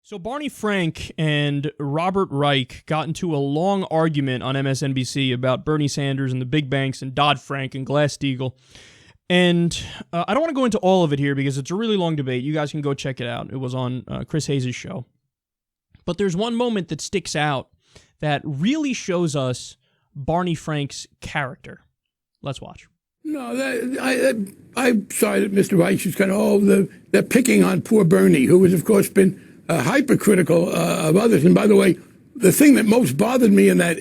So Barney Frank and Robert Reich got into a long argument on MSNBC about Bernie Sanders and the big banks and Dodd-Frank and Glass-Steagall. And I don't want to go into all of it here because it's a really long debate. You guys can go check it out. It was on Chris Hayes' show. But there's one moment that sticks out that really shows us Barney Frank's character. Let's watch. No, I'm sorry that Mr. Reich is kind of, they're picking on poor Bernie, who has, of course, been hypercritical of others. And by the way, the thing that most bothered me in that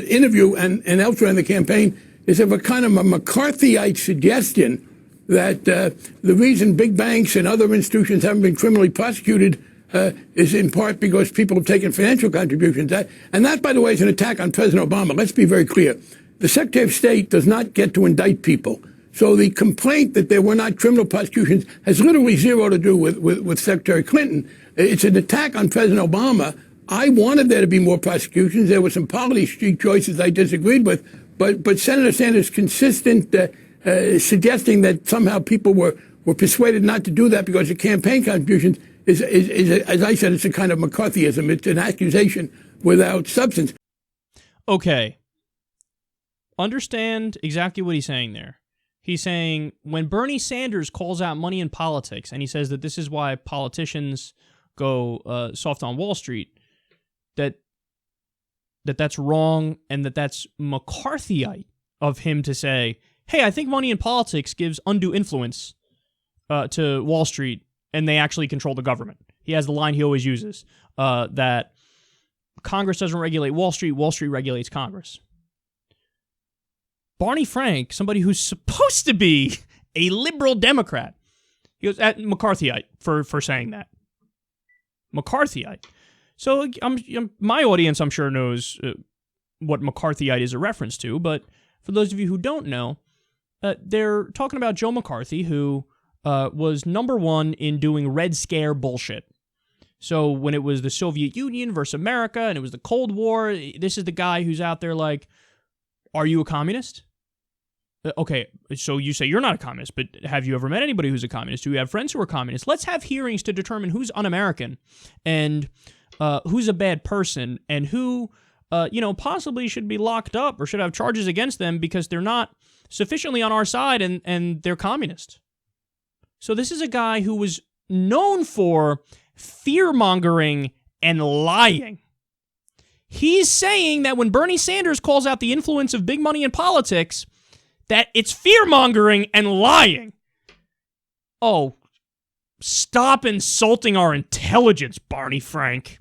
interview and elsewhere in the campaign is of a kind of a McCarthyite suggestion that the reason big banks and other institutions haven't been criminally prosecuted is in part because people have taken financial contributions. And that, by the way, is an attack on President Obama. Let's be very clear. The Secretary of State does not get to indict people. So the complaint that there were not criminal prosecutions has literally zero to do with Secretary Clinton. It's an attack on President Obama. I wanted there to be more prosecutions. There were some policy choices I disagreed with. But Senator Sanders' consistent suggesting that somehow people were persuaded not to do that because of campaign contributions is, as I said, it's a kind of McCarthyism. It's an accusation without substance. Okay. Understand exactly what he's saying there. He's saying when Bernie Sanders calls out money in politics, and he says that this is why politicians go soft on Wall Street, that's wrong and that's McCarthyite of him to say, hey, I think money in politics gives undue influence to Wall Street and they actually control the government. He has the line he always uses, that Congress doesn't regulate Wall Street regulates Congress. Barney Frank, somebody who's supposed to be a liberal Democrat, he goes at McCarthyite for saying that. McCarthyite. So my audience, I'm sure, knows what McCarthyite is a reference to, but for those of you who don't know, they're talking about Joe McCarthy, who was number one in doing Red Scare bullshit. So when it was the Soviet Union versus America and it was the Cold War, this is the guy who's out there like, are you a communist? Okay, so you say you're not a communist, but have you ever met anybody who's a communist? Do you have friends who are communists? Let's have hearings to determine who's un-American and who's a bad person and who, possibly should be locked up or should have charges against them because they're not sufficiently on our side and they're communist. So this is a guy who was known for fear-mongering and lying. He's saying that when Bernie Sanders calls out the influence of big money in politics, that it's fear-mongering and lying. Oh, stop insulting our intelligence, Barney Frank.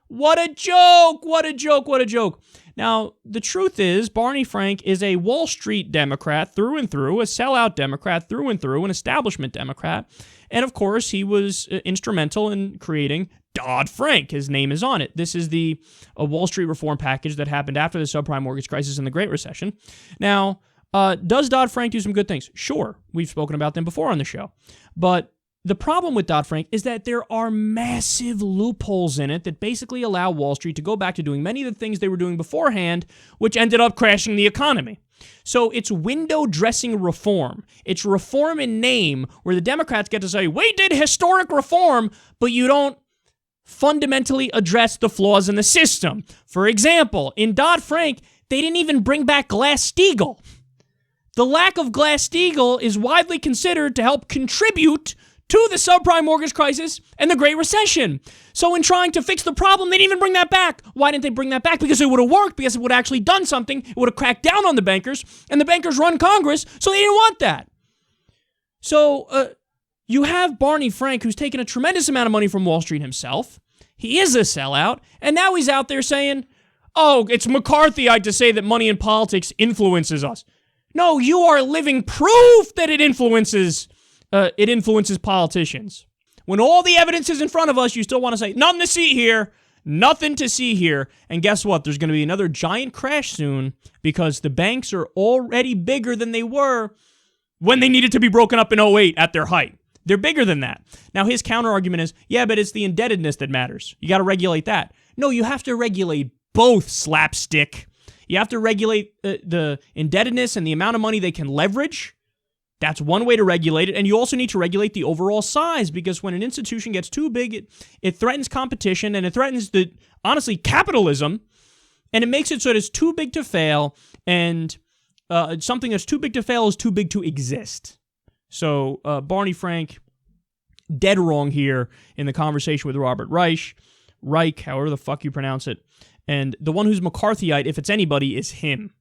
What a joke, what a joke, what a joke. Now, the truth is, Barney Frank is a Wall Street Democrat through and through, a sellout Democrat through and through, an establishment Democrat. And of course, he was instrumental in creating Dodd-Frank. His name is on it. This is the Wall Street reform package that happened after the subprime mortgage crisis and the Great Recession. Now, does Dodd-Frank do some good things? Sure. We've spoken about them before on the show. But the problem with Dodd-Frank is that there are massive loopholes in it that basically allow Wall Street to go back to doing many of the things they were doing beforehand, which ended up crashing the economy. So it's window dressing reform. It's reform in name, where the Democrats get to say, we did historic reform, but you don't fundamentally address the flaws in the system. For example, in Dodd-Frank, they didn't even bring back Glass-Steagall. The lack of Glass-Steagall is widely considered to help contribute to the subprime mortgage crisis and the Great Recession. So in trying to fix the problem, they didn't even bring that back. Why didn't they bring that back? Because it would have worked, because it would have actually done something. It would have cracked down on the bankers, and the bankers run Congress, so they didn't want that. So you have Barney Frank, who's taken a tremendous amount of money from Wall Street himself. He is a sellout, and now he's out there saying, oh, it's McCarthyite to say that money in politics influences us. No, you are living proof that it influences politicians. When all the evidence is in front of us, you still want to say, nothing to see here, nothing to see here. And guess what? There's going to be another giant crash soon because the banks are already bigger than they were when they needed to be broken up in '08 at their height. They're bigger than that. Now, his counter-argument is, yeah, but it's the indebtedness that matters. You got to regulate that. No, you have to regulate both, slapstick. You have to regulate the indebtedness and the amount of money they can leverage That's one way to regulate it, and you also need to regulate the overall size, because when an institution gets too big, it threatens competition, and it threatens, honestly, capitalism, and it makes it so that it's too big to fail, and something that's too big to fail is too big to exist. So Barney Frank, dead wrong here in the conversation with Robert Reich, however the fuck you pronounce it, and the one who's McCarthyite, if it's anybody, is him.